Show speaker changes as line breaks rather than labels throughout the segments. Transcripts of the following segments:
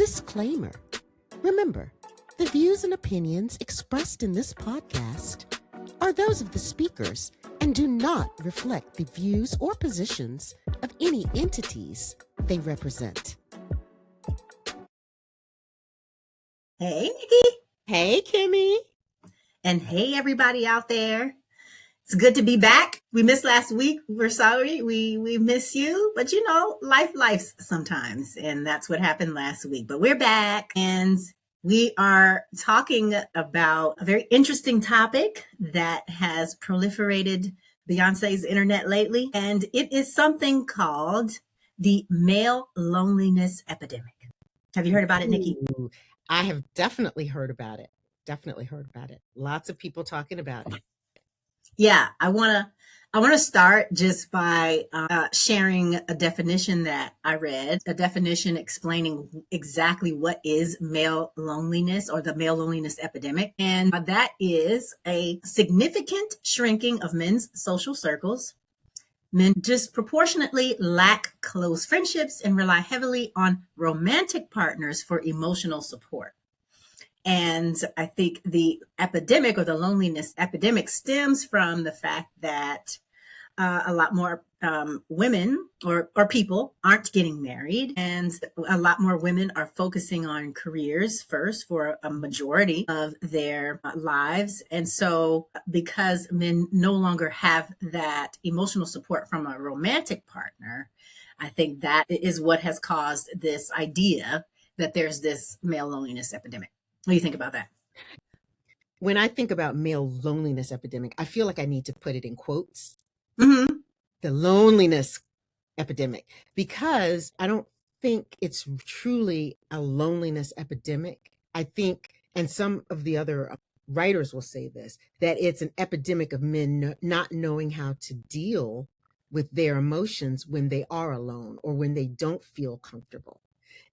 Disclaimer. Remember, the views and opinions expressed in this podcast are those of the speakers and do not reflect the views or positions of any entities they represent.
Hey, Nicki.
Hey, Kimmie.
And hey, everybody out there. It's good to be back. We missed last week. We're sorry. We miss you. But you know, life's sometimes. And that's what happened last week. But we're back and we are talking about a very interesting topic that has proliferated Beyonce's internet lately. And it is something called the male loneliness epidemic. Have you heard about it, Nicki?
Ooh, I have definitely heard about it. Lots of people talking about it.
Yeah, I wanna start just by sharing a definition that I read, a definition explaining exactly what is male loneliness or the male loneliness epidemic. And that is a significant shrinking of men's social circles. Men disproportionately lack close friendships and rely heavily on romantic partners for emotional support. And I think the epidemic or the loneliness epidemic stems from the fact that a lot more women or people aren't getting married, and a lot more women are focusing on careers first for a majority of their lives. And so because men no longer have that emotional support from a romantic partner, I think that is what has caused this idea that there's this male loneliness epidemic. What do you think about that?
When I think about male loneliness epidemic, I feel like I need to put it in quotes.
Mm-hmm.
The loneliness epidemic, because I don't think it's truly a loneliness epidemic. I think, and some of the other writers will say this, that it's an epidemic of men not knowing how to deal with their emotions when they are alone or when they don't feel comfortable.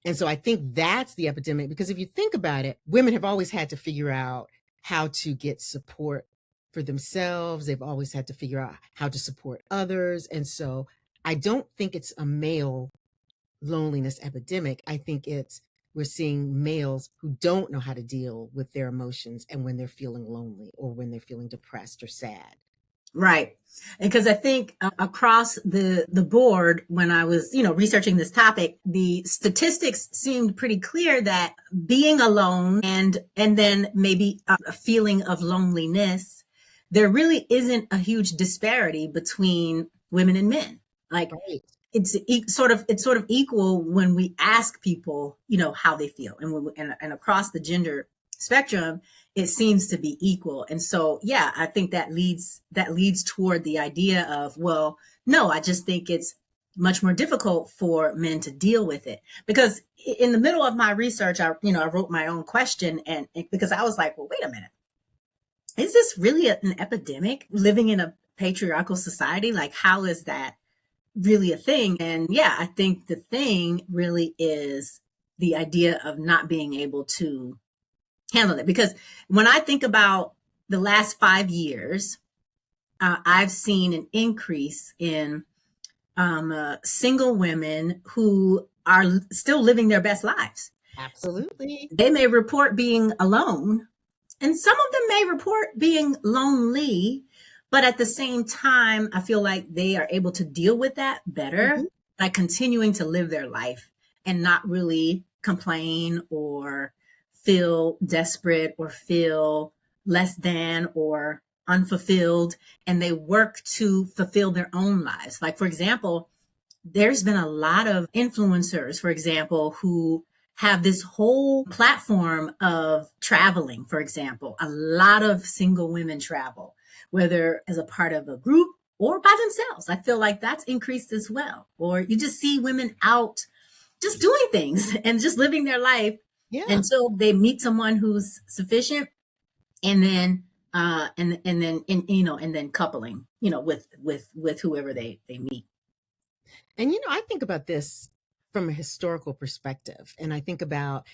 And so I think that's the epidemic, because if you think about it, women have always had to figure out how to get support for themselves. They've always had to figure out how to support others. And so I don't think it's a male loneliness epidemic. I think we're seeing males who don't know how to deal with their emotions and when they're feeling lonely or when they're feeling depressed or sad.
Right. And because I think across the board, when I was, researching this topic, the statistics seemed pretty clear that being alone and then maybe a feeling of loneliness, there really isn't a huge disparity between women and men. Like
Right.
it's sort of equal when we ask people, how they feel, and across the gender spectrum, it seems to be equal. And so, yeah, I think that leads toward the idea of, well, no, I just think it's much more difficult for men to deal with it. Because in the middle of my research, I wrote my own question, and because I was like, well, wait a minute, is this really an epidemic living in a patriarchal society? Like, how is that really a thing? And yeah, I think the thing really is the idea of not being able to handle it. Because when I think about the last 5 years, I've seen an increase in single women who are still living their best lives.
Absolutely.
They may report being alone, and some of them may report being lonely, but at the same time, I feel like they are able to deal with that better by continuing to live their life and not really complain or feel desperate or feel less than or unfulfilled, and they work to fulfill their own lives. Like, for example, there's been a lot of influencers, for example, who have this whole platform of traveling. For example, a lot of single women travel, whether as a part of a group or by themselves. I feel like that's increased as well. Or you just see women out just doing things and just living their life.
Yeah.
Until they meet someone who's sufficient, and then and then coupling, with whoever they meet.
And I think about this from a historical perspective, and I think about,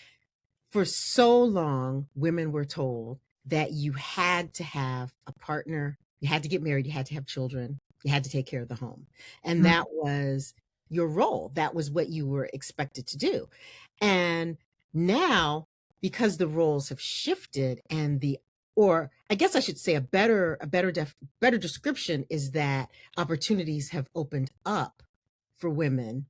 for so long, women were told that you had to have a partner, you had to get married, you had to have children, you had to take care of the home, and that was your role. That was what you were expected to do. And Now, because the roles have shifted and or I guess I should say better description is that opportunities have opened up for women.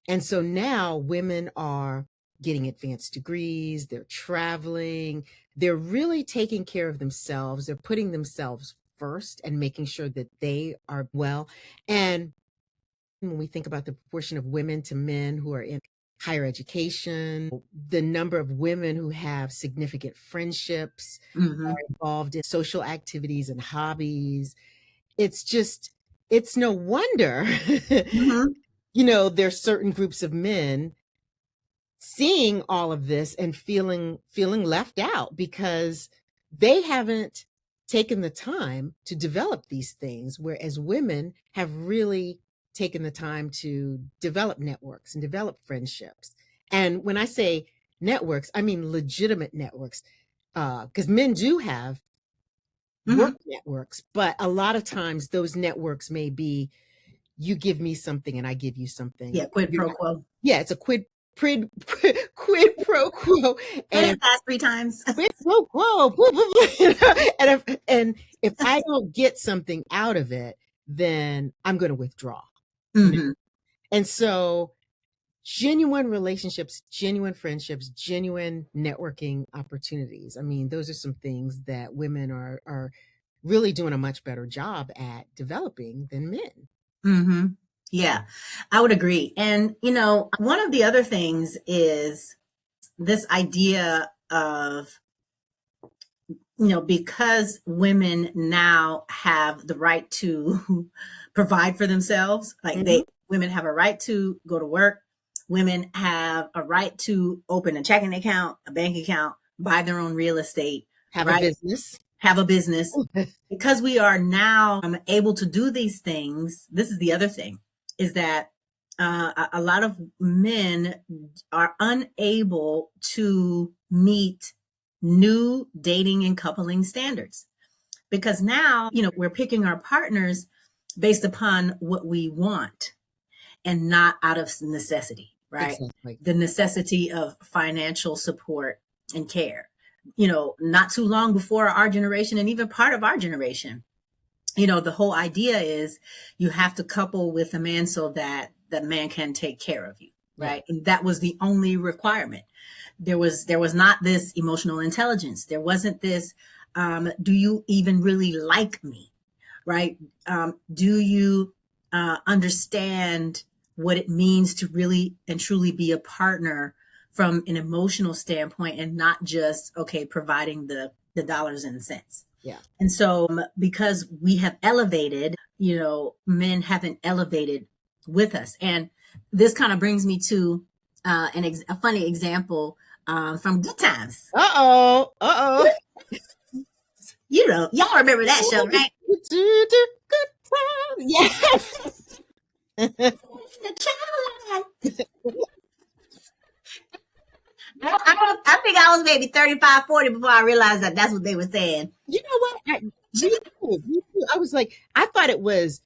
And so now women are getting advanced degrees, they're traveling, they're really taking care of themselves, they're putting themselves first and making sure that they are well. And when we think about the proportion of women to men who are in higher education, the number of women who have significant friendships,
Mm-hmm.
are involved in social activities and hobbies, it's no wonder,
Mm-hmm.
there's certain groups of men seeing all of this and feeling left out because they haven't taken the time to develop these things, whereas women have really taken the time to develop networks and develop friendships. And when I say networks, I mean legitimate networks, because men do have
Mm-hmm.
work networks, but a lot of times those networks may be you give me something and I give you something.
Yeah, quid
You're
pro
not,
quo.
yeah, it's a quid pro quo,
Say
and if
it fast 3 times.
quid pro quo, and if I don't get something out of it, then I'm going to withdraw.
Mm-hmm.
And so, genuine relationships, genuine friendships, genuine networking opportunities. I mean, those are some things that women are really doing a much better job at developing than men.
Mm-hmm. Yeah, I would agree. And, one of the other things is this idea of, because women now have the right to provide for themselves, like
Mhm.
women have a right to go to work, women have a right to open a checking account, a bank account, buy their own real estate,
Have a
right?
business.
Have a business. Because we are now able to do these things, this is the other thing, is that a lot of men are unable to meet new dating and coupling standards because now, we're picking our partners based upon what we want and not out of necessity, right?
Exactly.
The necessity of financial support and care. Not too long before our generation and even part of our generation, the whole idea is you have to couple with a man so that that man can take care of you,
Yeah.
right? And that was the only requirement. There was not this emotional intelligence. There wasn't this, do you even really like me, right? Do you understand what it means to really and truly be a partner from an emotional standpoint and not just, okay, providing the dollars and cents.
Yeah.
And so because we have elevated, men haven't elevated with us. And this kind of brings me to a funny example from Good Times.
Uh-oh. Uh-oh.
Y'all remember that show, right?
Good time. Yes.
I think I was maybe 35, 40 before I realized that that's what they were saying.
You know what? Me too. I was like, I thought it was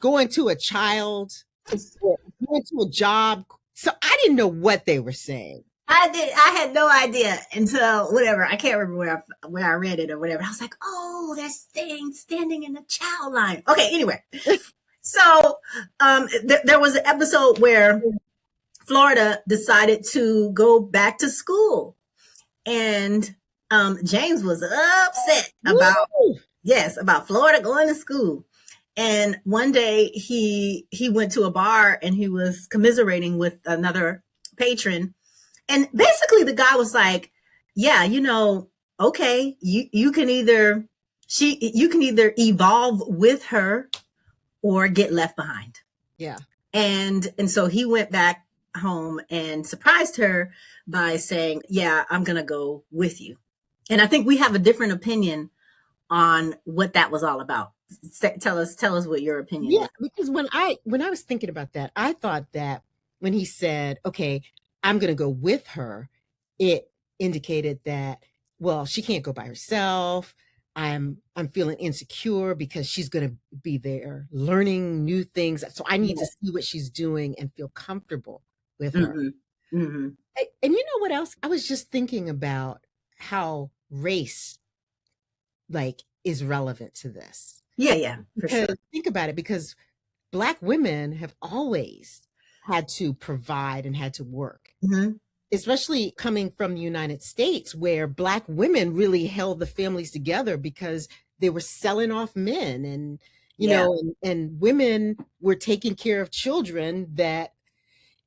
going to a child, going to a job. So I didn't know what they were saying.
I had no idea until whatever. I can't remember where I read it or whatever. I was like, oh, they're standing in the child line. Okay, anyway. So there was an episode where Florida decided to go back to school. And James was upset about Florida going to school. And one day he went to a bar and he was commiserating with another patron. And basically the guy was like, yeah, okay, you can either evolve with her or get left behind.
Yeah.
And so he went back home and surprised her by saying, yeah, I'm going to go with you. And I think we have a different opinion on what that was all about. Tell us what your opinion is.
Because when I was thinking about that, I thought that when he said, okay, I'm going to go with her, it indicated that, well, she can't go by herself. I'm feeling insecure because she's going to be there learning new things. So I need to see what she's doing and feel comfortable with her.
Mm-hmm. Mm-hmm.
And you know what else? I was just thinking about how race like is relevant to this.
Yeah, yeah, for
Because
sure.
think about it, because Black women have always had to provide and had to work,
Hmm.
especially coming from the United States, where Black women really held the families together because they were selling off men, and
Yeah.
and women were taking care of children that,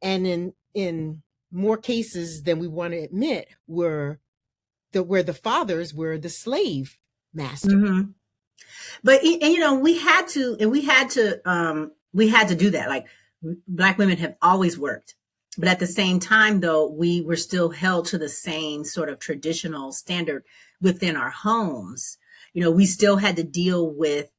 and in more cases than we want to admit, were where the fathers were the slave master.
Hmm. But and, we had to do that. Like, Black women have always worked, but at the same time, though, we were still held to the same sort of traditional standard within our homes. We still had to deal with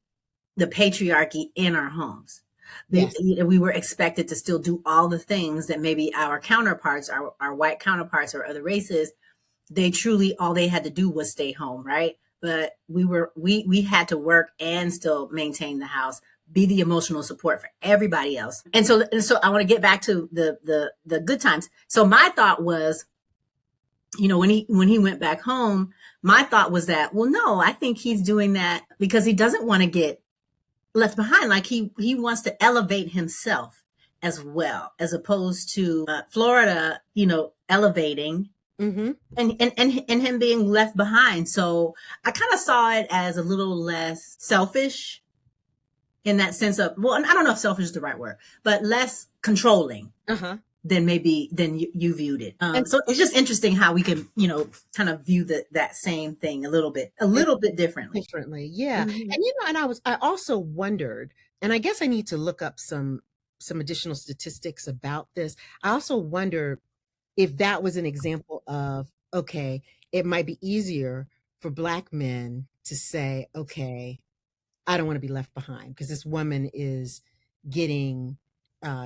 the patriarchy in our homes.
Yes.
We were expected to still do all the things that maybe our counterparts, our white counterparts or other races, they truly, all they had to do was stay home, right? But we had to work and still maintain the house, be the emotional support for everybody else. And so I want to get back to the good times. So my thought was, when he went back home, my thought was that, well, no, I think he's doing that because he doesn't want to get left behind. Like, he wants to elevate himself as well, as opposed to Florida, elevating
Mm-hmm.
and him being left behind. So I kind of saw it as a little less selfish in that sense of, well, I don't know if selfish is the right word, but less controlling
Uh-huh.
than you viewed it.
And
So it's just interesting how we can, kind of view that same thing a little bit differently.
differently, yeah.
Mhm.
And I also wondered, and I guess I need to look up some additional statistics about this. I also wonder if that was an example of, okay, it might be easier for Black men to say, okay, I don't want to be left behind because this woman is getting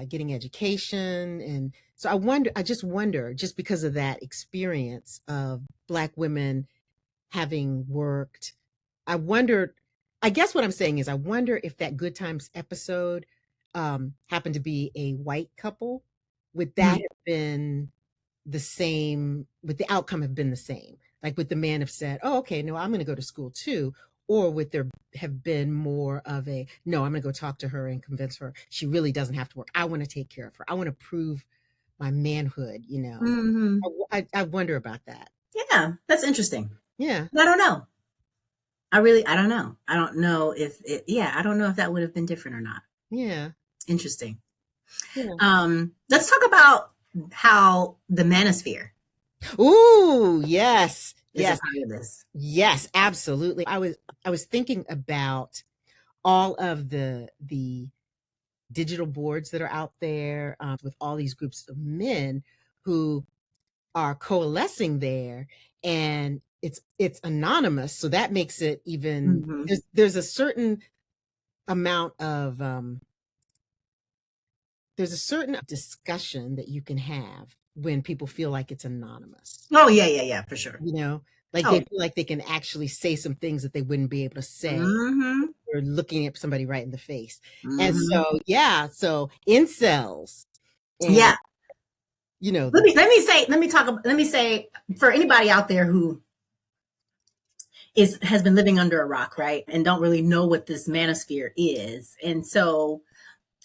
getting education. And so I just wonder, just because of that experience of Black women having worked, I wondered, I guess what I'm saying is, I wonder if that Good Times episode happened to be a white couple, would that
Mhm.
have been the same? Would the outcome have been the same? Like, would the man have said, oh, okay, no, I'm going to go to school too? Or would there have been more of a, no, I'm going to go talk to her and convince her she really doesn't have to work. I want to take care of her. I want to prove my manhood, you know.
Mhm.
I wonder about that.
Yeah, that's interesting.
Yeah.
I don't know. I don't know. I don't know if I don't know if that would have been different or not.
Yeah.
Interesting.
Yeah.
Let's talk about how the manosphere
Ooh, yes.
is a
Yes.
part of this.
Yes, absolutely. I was thinking about all of the digital boards that are out there, with all these groups of men who are coalescing there, and it's anonymous, so that makes it even,
Hmm.
there's a certain amount of there's a certain discussion that you can have when people feel like it's anonymous.
Oh, yeah, yeah, yeah, for sure.
You know, like they
Oh,
feel like they can actually say some things that they wouldn't be able to say
mm-hmm,
or looking at somebody right in the face. And
mm-hmm.
so, yeah, so incels and,
Yeah.
the
Let me say for anybody out there who has been living under a rock, right, and don't really know what this manosphere is, and so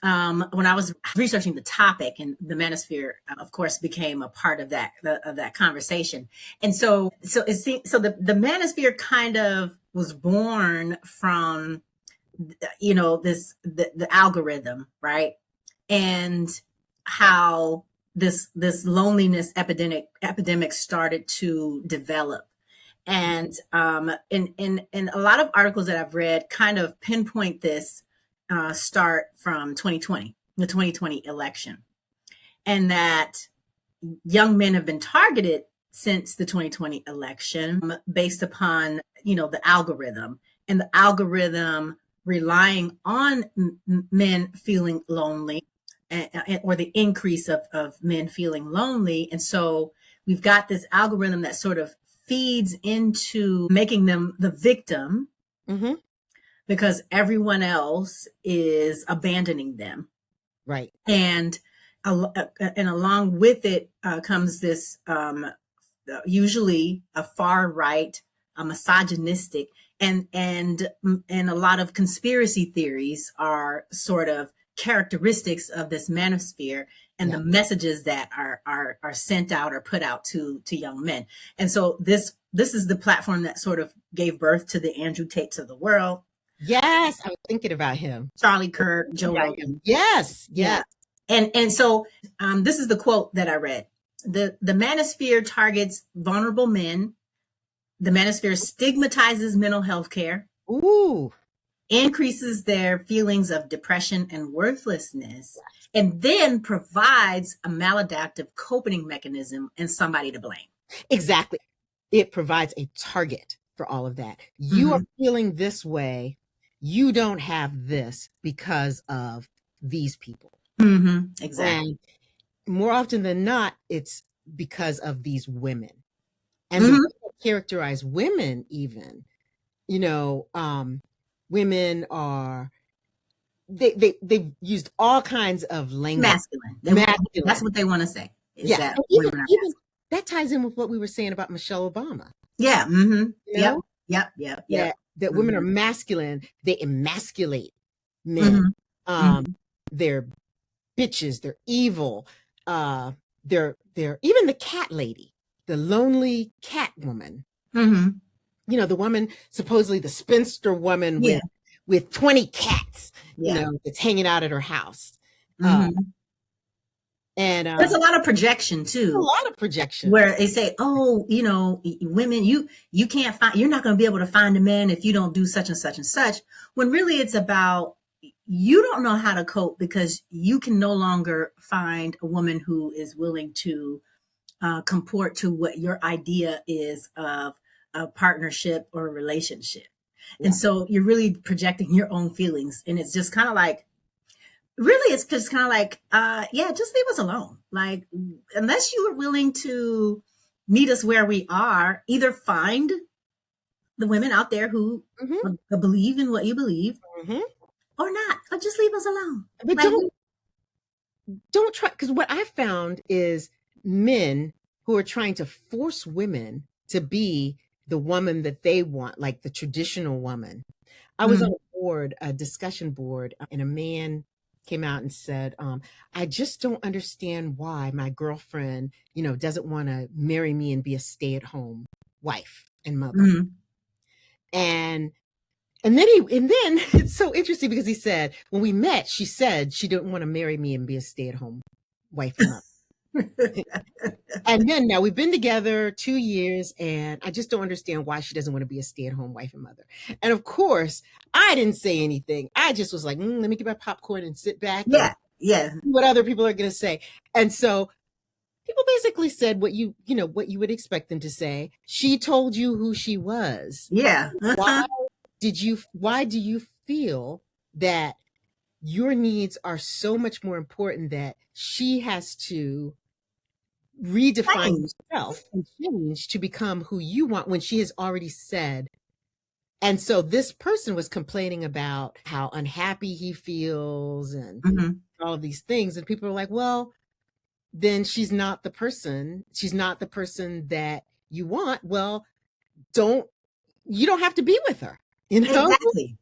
when I was researching the topic, and the manosphere, of course, became a part of that conversation. And so the manosphere kind of was born from the algorithm, right? And how this loneliness epidemic started to develop. And in a lot of articles that I've read kind of pinpoint this start from 2020, the 2020 election, and that young men have been targeted since the 2020 election, based upon the algorithm, and the algorithm relying on men feeling lonely, or the increase of men feeling lonely. And so we've got this algorithm that sort of feeds into making them the victim
hmm
because everyone else is abandoning them.
right.
And and along with it comes this usually a far right, a misogynistic, and a lot of conspiracy theories are sort of characteristics of this manosphere and
Yeah.
the messages that are sent out or put out to young men. And so this is the platform that sort of gave birth to the Andrew Tates of the world.
Yes, I was thinking about him.
Charlie Kirk, Joe Rogan.
Yes,
Yeah.
yes.
And so this is the quote that I read. The manosphere targets vulnerable men. The manosphere stigmatizes mental health care,
Ooh,
increases their feelings of depression and worthlessness, and then provides a maladaptive coping mechanism and somebody to blame.
exactly. It provides a target for all of that. You are feeling this way. You don't have this because of these people.
Exactly.
And more often than not, it's because of these women. And the way they characterize women, even, you know, women are, they've used all kinds of language.
Masculine. That's what they want to say.
Yeah.
That
even that ties in with what we were saying about Michelle Obama.
Yeah.
You know?
Yep.
That women are masculine. They emasculate men. They're bitches. They're evil. They're even the cat lady, the lonely cat woman. You know, the woman, supposedly the spinster woman with 20 cats, you know, that's hanging out at her house. And
there's a lot of projection too.
A lot of projection.
Where they say, oh, you know, women, you can't find, you're not going to be able to find a man if you don't do such and such and such. When really it's about, you don't know how to cope because you can no longer find a woman who is willing to comport to what your idea is of a partnership or a relationship. Yeah. And so you're really projecting your own feelings. And it's just kind of like, really, it's just kind of like, just leave us alone. Like, unless you are willing to meet us where we are, either find the women out there who believe in what you believe or not, or just leave us alone.
But like, don't try, because what I found is men who are trying to force women to be the woman that they want, like the traditional woman. I was on a discussion board, and a man came out and said, I just don't understand why my girlfriend, you know, doesn't want to marry me and be a stay-at-home wife and mother. And then it's so interesting because he said, when we met, she said she didn't want to marry me and be a stay-at-home wife and mother. And then now we've been together 2 years, and I just don't understand why she doesn't want to be a stay-at-home wife and mother. And of course, I didn't say anything. I just was like, let me get my popcorn and sit back.
Yeah.
See what other people are going to say. And so people basically said what you would expect them to say. She told you who she was.
Yeah.
Why do you feel that your needs are so much more important that she has to redefine herself and change to become who you want when she has already said? And so this person was complaining about how unhappy he feels and all of these things. And people are like, well, then she's not the person that you want. Well, you don't have to be with her, you know?
Exactly.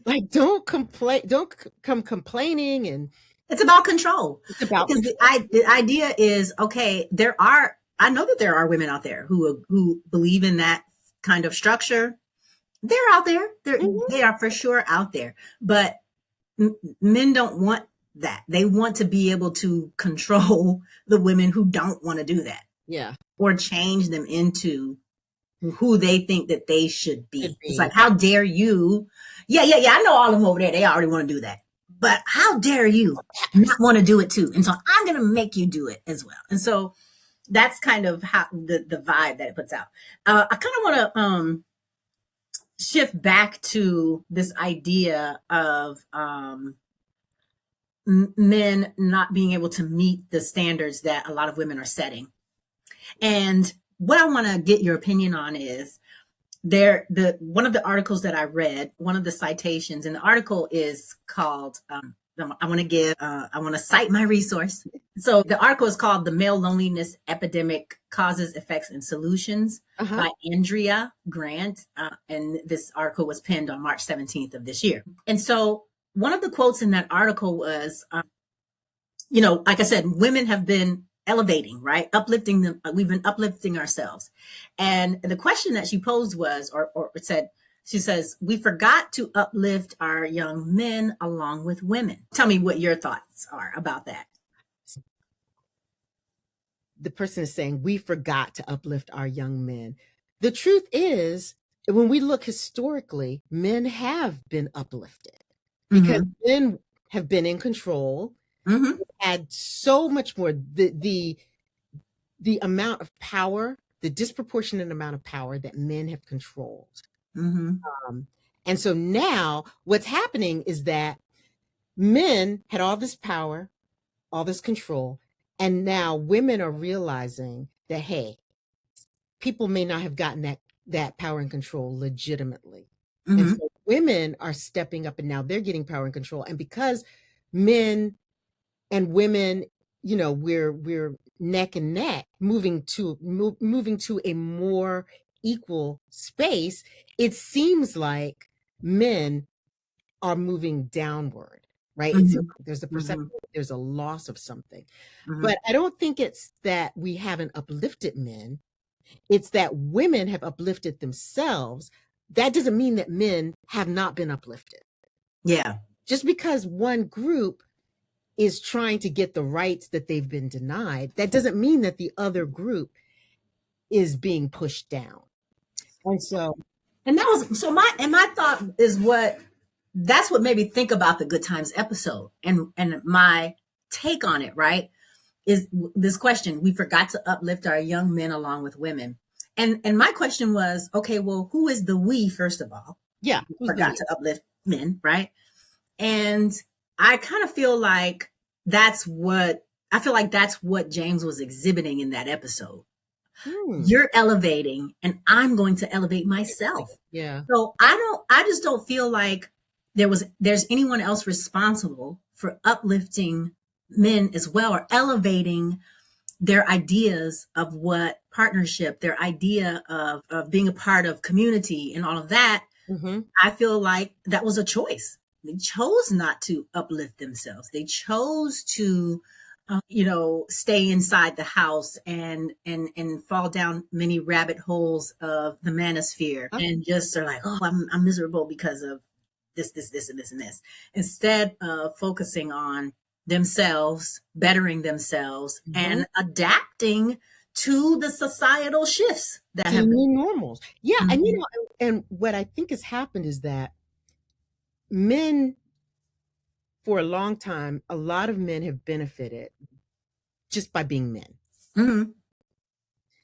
Like, don't come complaining. And
it's about control.
It's about
because the idea is, okay, I know that there are women out there who believe in that kind of structure. They're out there. They are for sure out there. But men don't want that. They want to be able to control the women who don't want to do that.
Yeah.
Or change them into who they think that they should be. It's like, how dare you? Yeah. I know all of them over there. They already want to do that. But how dare you not want to do it too? And so I'm going to make you do it as well. And so that's kind of how the vibe that it puts out. I kind of want to shift back to this idea of men not being able to meet the standards that a lot of women are setting. And what I want to get your opinion on is one of the articles that I read, one of the citations, and the article is called, I want to cite my resource. So the article is called The Male Loneliness Epidemic Causes, Effects, and Solutions by Andrea Grant. And this article was penned on March 17th of this year. And so one of the quotes in that article was, like I said, women have been elevating, right? Uplifting them. We've been uplifting ourselves. And the question that she posed was, or said, she says, we forgot to uplift our young men along with women. Tell me what your thoughts are about that.
The person is saying, we forgot to uplift our young men. The truth is, when we look historically, men have been uplifted because men have been in control, had so much more, the amount of power, the disproportionate amount of power that men have controlled. And so now what's happening is that men had all this power, all this control, and now women are realizing that, hey, people may not have gotten that power and control legitimately. And so women are stepping up and now they're getting power and control. And because men and women, we're neck and neck, moving to a more equal space, it seems like men are moving downward. Right? There's a perception, there's a loss of something. But I don't think it's that we haven't uplifted men. It's that women have uplifted themselves. That doesn't mean that men have not been uplifted.
Yeah.
Just because one group is trying to get the rights that they've been denied, that doesn't mean that the other group is being pushed down. And
my thought is that's what made me think about the Good Times episode. And my take on it, right, is this question: we forgot to uplift our young men along with women. And my question was, okay, well, who is the we, first of all?
Yeah.
We forgot to uplift men, right? And I kind of feel like that's what James was exhibiting in that episode. You're elevating and I'm going to elevate myself.
Yeah.
So I just don't feel like there's anyone else responsible for uplifting men as well, or elevating their ideas of what partnership, their idea of being a part of community and all of that. I feel like that was a choice. They chose not to uplift themselves. They chose to, stay inside the house and fall down many rabbit holes of the manosphere, and just are like, oh, I'm miserable because of this, and this, instead of focusing on themselves, bettering themselves, and adapting to the societal shifts that have
new normals. Yeah. And what I think has happened is that men, for a long time, a lot of men have benefited just by being men.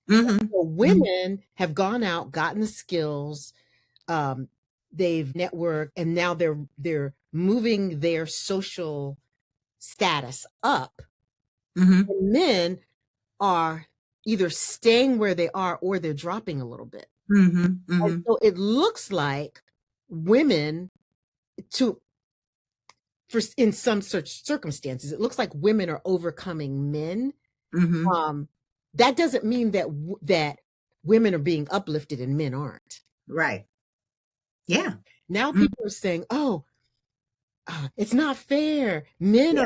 So women have gone out, gotten the skills, they've networked, and now they're moving their social status up. And men are either staying where they are or they're dropping a little bit. And so it looks like women, in some such circumstances, it looks like women are overcoming men. That doesn't mean that women are being uplifted and men aren't.
Right. Yeah.
Now people are saying, oh, it's not fair. Men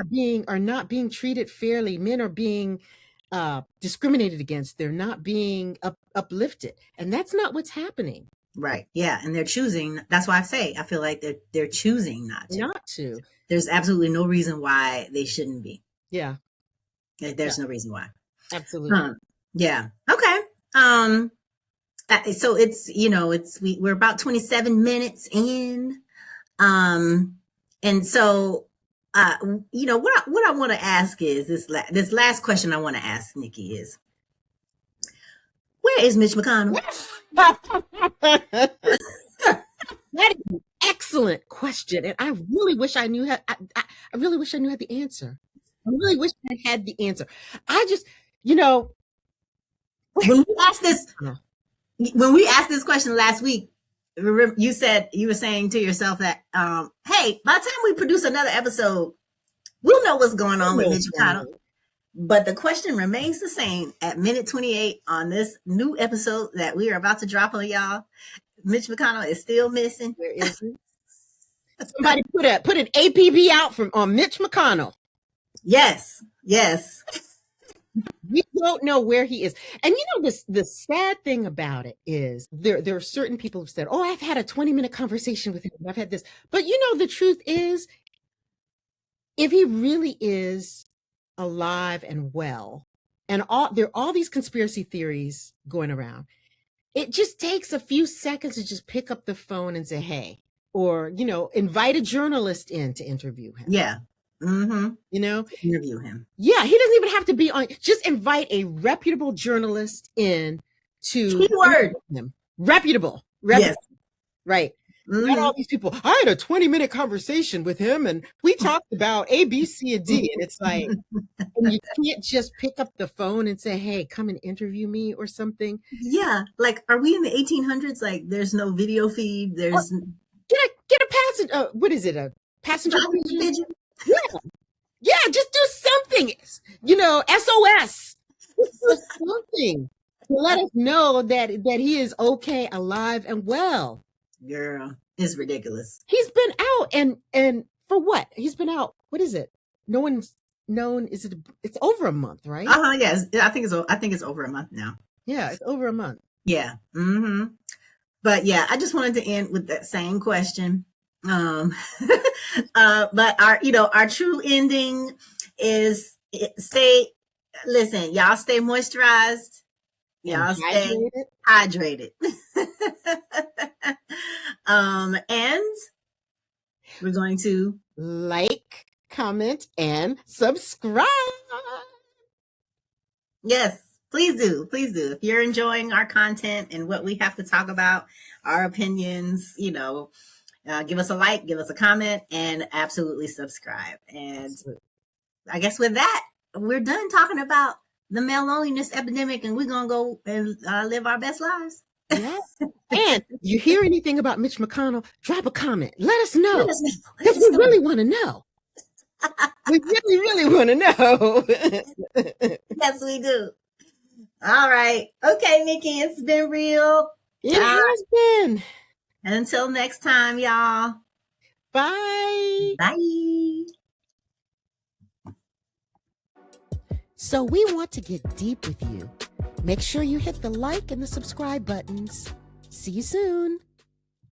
are not being treated fairly. Men are being discriminated against. They're not being uplifted. And that's not what's happening.
Right. Yeah. And they're choosing. That's why I feel like they're choosing not to. There's absolutely no reason why they shouldn't be.
Yeah.
There's no reason why.
Absolutely.
Yeah. Okay. So we're about 27 minutes in. And so, what I want to ask is this last question I want to ask Nicki is, where is Mitch McConnell?
That is an excellent question, and I really wish I knew. I really wish I knew the answer. I really wish I had the answer. I just,
when we asked this question last week, you were saying to yourself that, hey, by the time we produce another episode, we'll know what's going on with Mitch McConnell. But the question remains the same at minute 28 on this new episode that we are about to drop on y'all. Mitch McConnell is still missing.
Where is he? Somebody put an APB out on Mitch McConnell.
Yes.
We don't know where he is. And the sad thing about it is there are certain people who've said, oh, I've had a 20-minute conversation with him. I've had this. But the truth is, if he really is alive and well, and there are all these conspiracy theories going around, it just takes a few seconds to just pick up the phone and say, hey, or, invite a journalist in to interview him.
Yeah. Mm-hmm.
Interview
him.
Yeah, he doesn't even have to be on. Just invite a reputable journalist in to
keyword
him. Reputable.
Yes.
Right. Mm-hmm. Not all these people. I had a 20-minute conversation with him and we talked about A, B, C, and D. And it's like, and you can't just pick up the phone and say, hey, come and interview me or something.
Yeah. Like, are we in the 1800s? Like, there's no video feed. There's
get a passenger. What is it? A passenger pigeon? Yeah, just do something. SOS. Just do something to let us know that he is okay, alive, and well.
Girl, it's ridiculous.
He's been out and for what? He's been out. What is it? No one's known. It's over a month, right?
Yes. I think it's over a month now.
Yeah, it's over a month.
Yeah. Mm-hmm. But yeah, I just wanted to end with that same question. But our true ending is listen, y'all stay moisturized. Y'all stay hydrated. And we're going to
like, comment, and subscribe.
Yes, please do. Please do. If you're enjoying our content and what we have to talk about, our opinions, give us a like, give us a comment, and absolutely subscribe. And I guess with that, we're done talking about the male loneliness epidemic, and we're going to go and live our best lives.
Yeah. And you hear anything about Mitch McConnell, drop a comment. Let us know. Because we really want to know. We really, really want to know.
Yes, we do. All right. Okay, Nikki, it's been real.
It has been.
And until next time, y'all.
Bye.
Bye.
So we want to get deep with you. Make sure you hit the like and the subscribe buttons. See you soon.